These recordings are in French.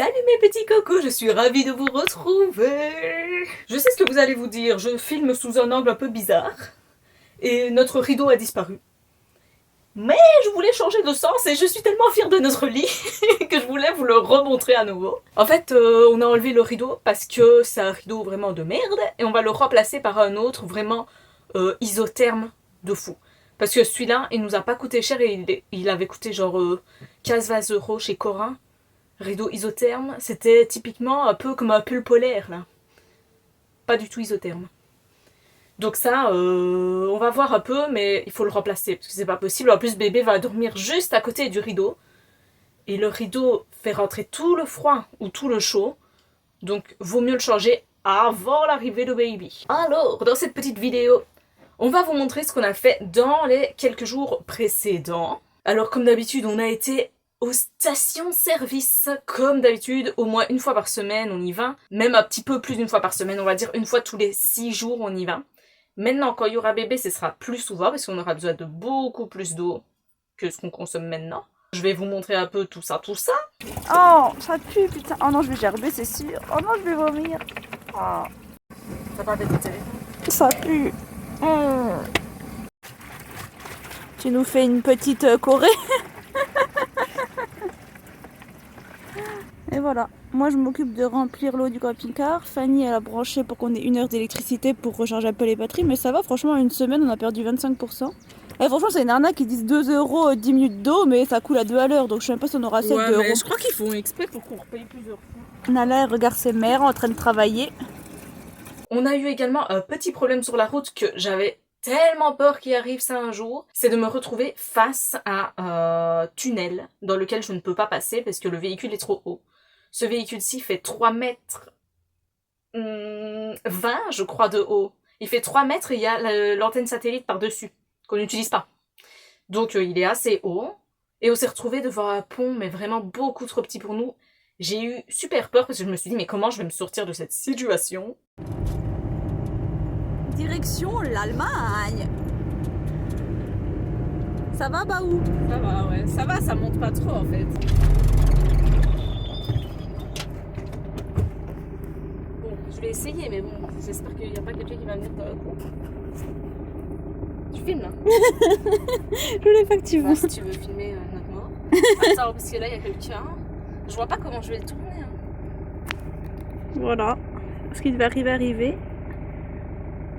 Salut mes petits cocos, je suis ravie de vous retrouver. Je sais ce que vous allez vous dire, je filme sous un angle un peu bizarre et notre rideau a disparu. Mais je voulais changer de sens et je suis tellement fière de notre lit que je voulais vous le remontrer à nouveau. En fait, on a enlevé le rideau parce que c'est un rideau vraiment de merde et on va le remplacer par un autre vraiment isotherme de fou. Parce que celui-là, il nous a pas coûté cher et il avait coûté genre 15-20 € chez Corin. Rideau isotherme, c'était typiquement un peu comme un pull polaire là. Pas du tout isotherme. Donc ça, on va voir un peu, mais il faut le remplacer parce que c'est pas possible. En plus, bébé va dormir juste à côté du rideau. Et le rideau fait rentrer tout le froid ou tout le chaud. Donc vaut mieux le changer avant l'arrivée de baby. Alors, dans cette petite vidéo, on va vous montrer ce qu'on a fait dans les quelques jours précédents. Alors comme d'habitude, on a été aux stations-service, comme d'habitude, au moins une fois par semaine, on y va. Même un petit peu plus d'une fois par semaine, on va dire une fois tous les 6 jours, on y va. Maintenant, quand il y aura bébé, ce sera plus souvent, parce qu'on aura besoin de beaucoup plus d'eau que ce qu'on consomme maintenant. Je vais vous montrer un peu tout ça, Oh, ça pue, putain. Oh non, je vais gerber, c'est sûr. Oh non, je vais vomir. Oh. Ça parle de téléphone. Ça pue. Tu nous fais une petite Corée. Et voilà, moi je m'occupe de remplir l'eau du camping-car. Fanny elle a branché pour qu'on ait 1 heure d'électricité pour recharger un peu les batteries. Mais ça va, franchement, une semaine on a perdu 25%. Et franchement c'est une arnaque, ils disent 2 € 10 minutes d'eau, mais ça coule à 2 à l'heure. Donc je sais même pas si on aura 7 ouais, mais €. je crois qu'ils font exprès pour qu'on repaye plusieurs fois. Nala elle regarde ses mères en train de travailler. On a eu également un petit problème sur la route que j'avais tellement peur qu'il arrive ça un jour, c'est de me retrouver face à un tunnel dans lequel je ne peux pas passer parce que le véhicule est trop haut. Ce véhicule-ci fait 3 mètres 20, je crois, de haut. Il fait 3 mètres et il y a l'antenne satellite par-dessus, qu'on n'utilise pas. Donc il est assez haut. Et on s'est retrouvé devant un pont, mais vraiment beaucoup trop petit pour nous. J'ai eu super peur parce que je me suis dit, mais comment je vais me sortir de cette situation ? Direction l'Allemagne. Ça va, Baou? Ça va, ouais. Ça va, ça monte pas trop en fait. Bon, je vais essayer, mais bon, j'espère qu'il n'y a pas quelqu'un qui va venir dans le coup. Tu filmes là? Je voulais pas que tu vois. Si tu veux filmer notre mort. Attends, parce que là il y a quelqu'un. Je vois pas comment je vais le tourner. Hein. Voilà, ce qui devait arriver.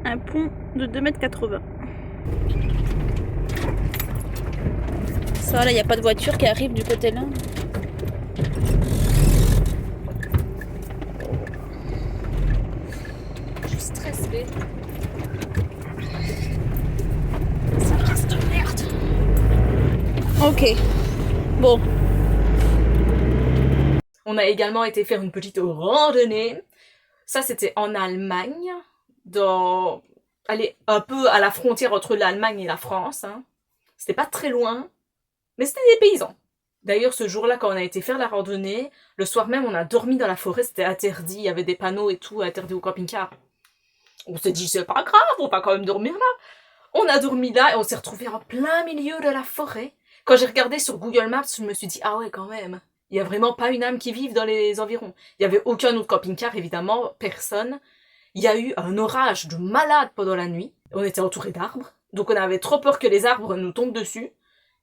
Un pont de 2,80 m. Ça là, il n'y a pas de voiture qui arrive du côté là. Je suis stressée. Ça reste de merde. Ok. Bon. On a également été faire une petite randonnée. Ça c'était en Allemagne. Allez, un peu à la frontière entre l'Allemagne et la France. Hein. C'était pas très loin, mais c'était des paysans. D'ailleurs, ce jour-là, quand on a été faire la randonnée, le soir même, on a dormi dans la forêt, c'était interdit, il y avait des panneaux et tout, interdit au camping-car. On s'est dit, c'est pas grave, on va quand même dormir là. On a dormi là et on s'est retrouvé en plein milieu de la forêt. Quand j'ai regardé sur Google Maps, je me suis dit, ah ouais, quand même, il y a vraiment pas une âme qui vive dans les environs. Il y avait aucun autre camping-car, évidemment, personne. Il y a eu un orage de malade pendant la nuit. On était entouré d'arbres. Donc on avait trop peur que les arbres nous tombent dessus.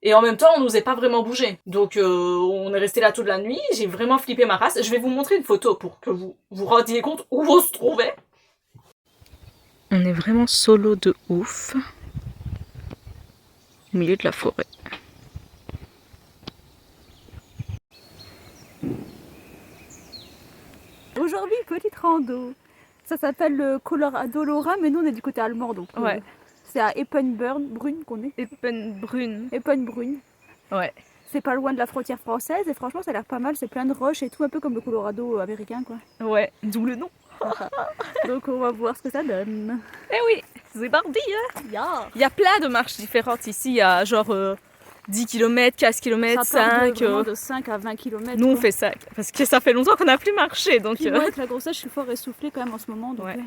Et en même temps, on n'osait pas vraiment bouger. Donc on est resté là toute la nuit. J'ai vraiment flippé ma race. Je vais vous montrer une photo pour que vous vous rendiez compte où on se trouvait. On est vraiment solo de ouf. Au milieu de la forêt. Aujourd'hui, petite rando. Ça s'appelle le Colorado Laura, mais nous on est du côté allemand, donc Ouais. c'est à Eppenbrunn qu'on est. Eppenbrunn. Eppenbrunn. Ouais. C'est pas loin de la frontière française et franchement ça a l'air pas mal, c'est plein de roches et tout, un peu comme le Colorado américain quoi. Ouais, d'où le nom. Donc on va voir ce que ça donne. Eh oui, c'est parti hein. Yeah. Il y a plein de marches différentes ici, il y a genre 10 km, 15 km, Ça part 5. de 5 à 20 km. Nous on fait 5, parce que ça fait longtemps qu'on n'a plus marché, donc... Puis moi avec la grossesse je suis fort essoufflée quand même en ce moment. Donc, Ouais.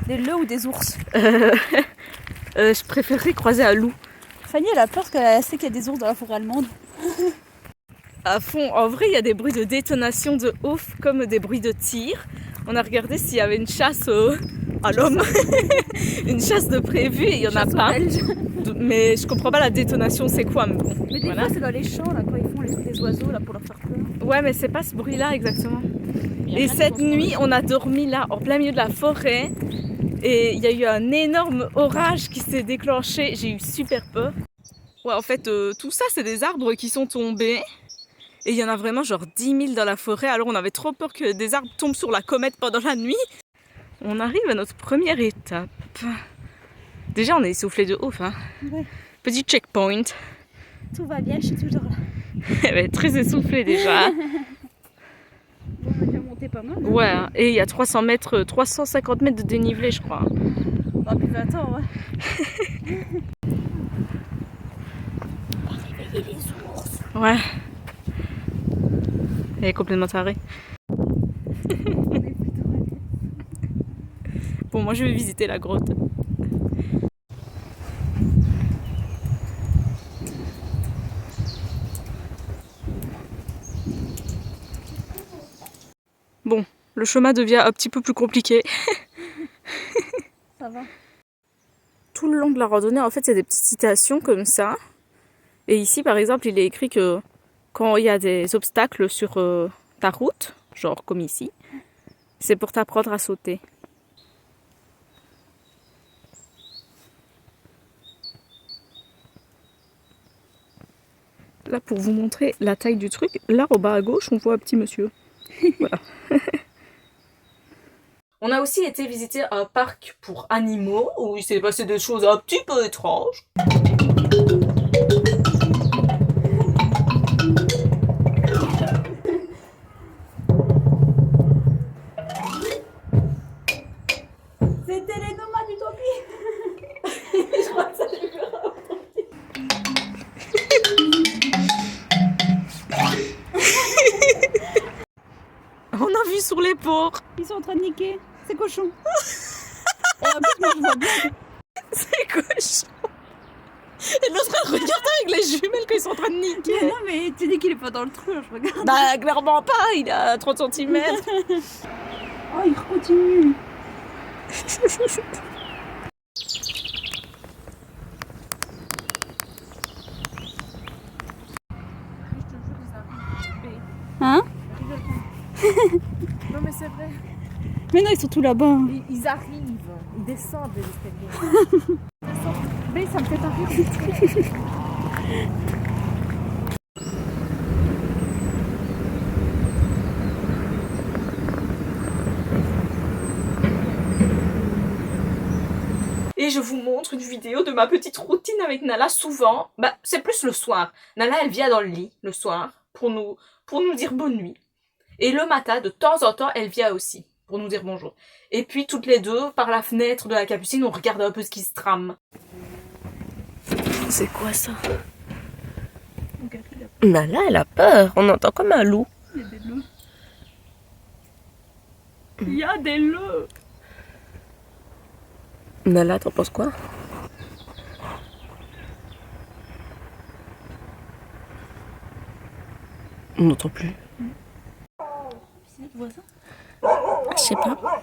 Des leux ou des ours? Je préférerais croiser un loup. Fanny elle a peur parce qu'elle sait qu'il y a des ours dans la forêt allemande. à fond. En vrai, il y a des bruits de détonation de ouf, comme des bruits de tir. On a regardé s'il y avait une chasse à l'homme, une chasse de prévu, et il y en a pas. Mais je comprends pas la détonation, c'est quoi, mais bon. Mais des fois, c'est dans les champs, là, quand ils font les oiseaux, là, pour leur faire peur. Ouais, mais c'est pas ce bruit-là exactement. Et cette nuit, on a dormi là, en plein milieu de la forêt. Et il y a eu un énorme orage qui s'est déclenché. J'ai eu super peur. Ouais, en fait, tout ça, c'est des arbres qui sont tombés. Et il y en a vraiment genre 10 000 dans la forêt. Alors on avait trop peur que des arbres tombent sur la comète pendant la nuit. On arrive à notre première étape. Déjà, on est essoufflé de ouf. Hein. Ouais. Petit checkpoint. Tout va bien, je suis toujours là. Elle est très essoufflée déjà. Bon, on a déjà monté pas mal. Hein. Ouais, et il y a 300 mètres, 350 mètres de dénivelé, je crois. Bah, plus 20 ans, ouais. On va réveiller les ours. Ouais. Elle est complètement tarée. Bon, moi je vais visiter la grotte. Bon, le chemin devient un petit peu plus compliqué. Ça va. Tout le long de la randonnée, en fait, c'est des petites citations comme ça. Et ici, par exemple, il est écrit que quand il y a des obstacles sur ta route, genre comme ici, c'est pour t'apprendre à sauter. Là, pour vous montrer la taille du truc, là, au bas à gauche, on voit un petit monsieur. Voilà. On a aussi été visiter un parc pour animaux où il s'est passé des choses un petit peu étranges. C'était les nomades d'Utopie. Je crois que ça lui On a vu sur les porcs. Ils sont en train de niquer. C'est cochon. Et en plus, moi, je vois bien. C'est cochon. Et l'autre elle regarde avec les jumelles qu'ils sont en train de niquer. Mais non, mais tu dis qu'il est pas dans le trou, je regarde. Bah clairement pas, il a 30 cm. Oh, il continue. Hein? Non mais c'est vrai, Mais non, ils sont tous là-bas. ils arrivent, ils descendent les escaliers. Mais ça me fait pas rire. Et je vous montre une vidéo de ma petite routine avec Nala souvent. Bah c'est plus le soir. Nala elle vient dans le lit le soir pour nous dire bonne nuit. Et le matin, de temps en temps, elle vient aussi pour nous dire bonjour. Et puis toutes les deux, par la fenêtre de la capucine, on regarde un peu ce qui se trame. C'est quoi ça? Nala, elle a peur. On entend comme un loup. Il y a des loups. Il y a des loups. Nala, t'en penses quoi? On n'entend plus. C'est notre voisin. Je sais pas.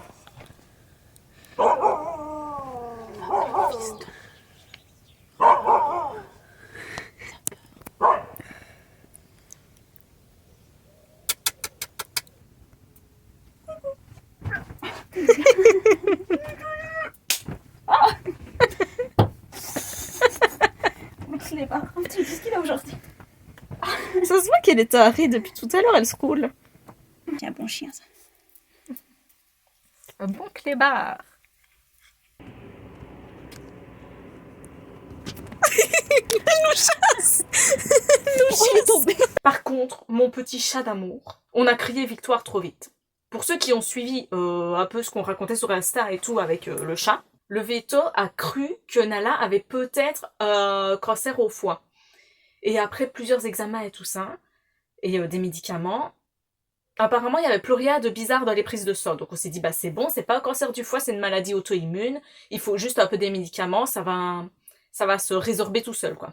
Je l'ai pas. Tu me dis ce qu'il a aujourd'hui. Ça se voit qu'elle est tarée depuis tout à l'heure, elle se roule. C'est un bon chien, ça. Un bon clébard. Elle nous chasse. Par contre, mon petit chat d'amour, on a crié victoire trop vite. Pour ceux qui ont suivi un peu ce qu'on racontait sur Insta et tout avec le chat, le veto a cru que Nala avait peut-être un cancer au foie. Et après plusieurs examens et tout ça, et des médicaments, apparemment il n'y avait plus rien de bizarre dans les prises de sang. Donc on s'est dit, bah c'est bon, c'est pas un cancer du foie, c'est une maladie auto-immune, il faut juste un peu des médicaments, ça va se résorber tout seul, quoi.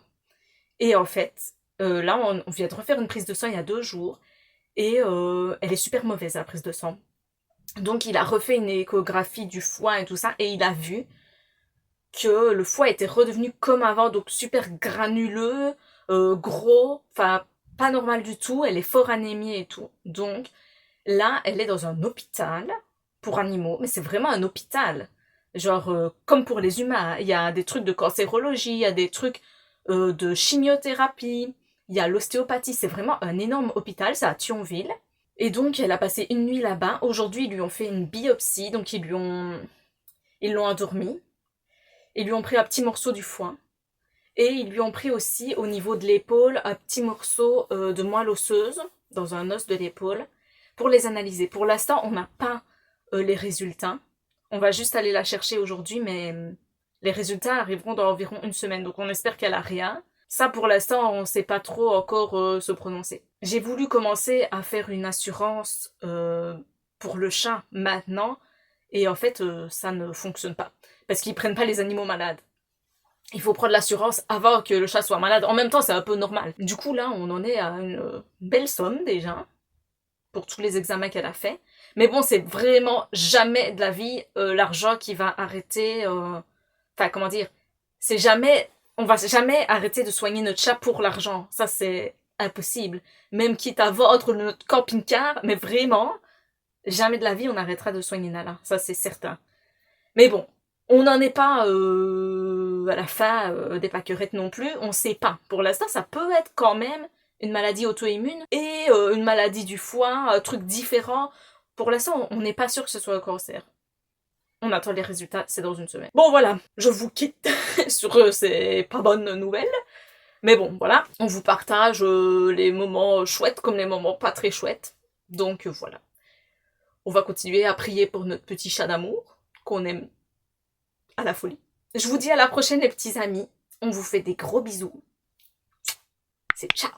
Et en fait, Là, on vient de refaire une prise de sang il y a 2 jours. Et elle est super mauvaise, la prise de sang. Donc, il a refait une échographie du foie et tout ça. Et il a vu que le foie était redevenu comme avant. Donc, super granuleux, gros. Enfin, pas normal du tout. Elle est fort anémie et tout. Donc, là, elle est dans un hôpital pour animaux. Mais c'est vraiment un hôpital. Genre, comme pour les humains. Il y a des trucs de cancérologie, il y a des trucs de chimiothérapie, il y a l'ostéopathie. C'est vraiment un énorme hôpital, c'est à Thionville. Et donc, elle a passé une nuit là-bas. Aujourd'hui, ils lui ont fait une biopsie, donc ils l'ont endormi. Ils lui ont pris un petit morceau du foie. Et ils lui ont pris aussi, au niveau de l'épaule, un petit morceau de moelle osseuse, dans un os de l'épaule, pour les analyser. Pour l'instant, on n'a pas les résultats. On va juste aller la chercher aujourd'hui, mais les résultats arriveront dans environ 1 semaine. Donc on espère qu'elle a rien. Ça, pour l'instant, on ne sait pas trop encore se prononcer. J'ai voulu commencer à faire une assurance pour le chat maintenant. Et en fait, ça ne fonctionne pas. Parce qu'ils prennent pas les animaux malades. Il faut prendre l'assurance avant que le chat soit malade. En même temps, c'est un peu normal. Du coup, là, on en est à une belle somme déjà. Pour tous les examens qu'elle a fait. Mais bon, c'est vraiment jamais de la vie l'argent qui va arrêter... Enfin, comment dire, c'est jamais... On va jamais arrêter de soigner notre chat pour l'argent. Ça, c'est impossible. Même quitte à vendre notre camping-car, mais vraiment, jamais de la vie on arrêtera de soigner Nala. Ça, c'est certain. Mais bon, on n'en est pas à la fin des pâquerettes non plus. On sait pas. Pour l'instant, ça peut être quand même une maladie auto-immune et une maladie du foie, un truc différent. Pour l'instant, on n'est pas sûr que ce soit un cancer. On attend les résultats, c'est dans 1 semaine. Bon voilà, je vous quitte sur ces pas bonnes nouvelles. Mais bon, voilà, on vous partage les moments chouettes comme les moments pas très chouettes. Donc voilà. On va continuer à prier pour notre petit chat d'amour, qu'on aime à la folie. Je vous dis à la prochaine les petits amis. On vous fait des gros bisous. C'est ciao.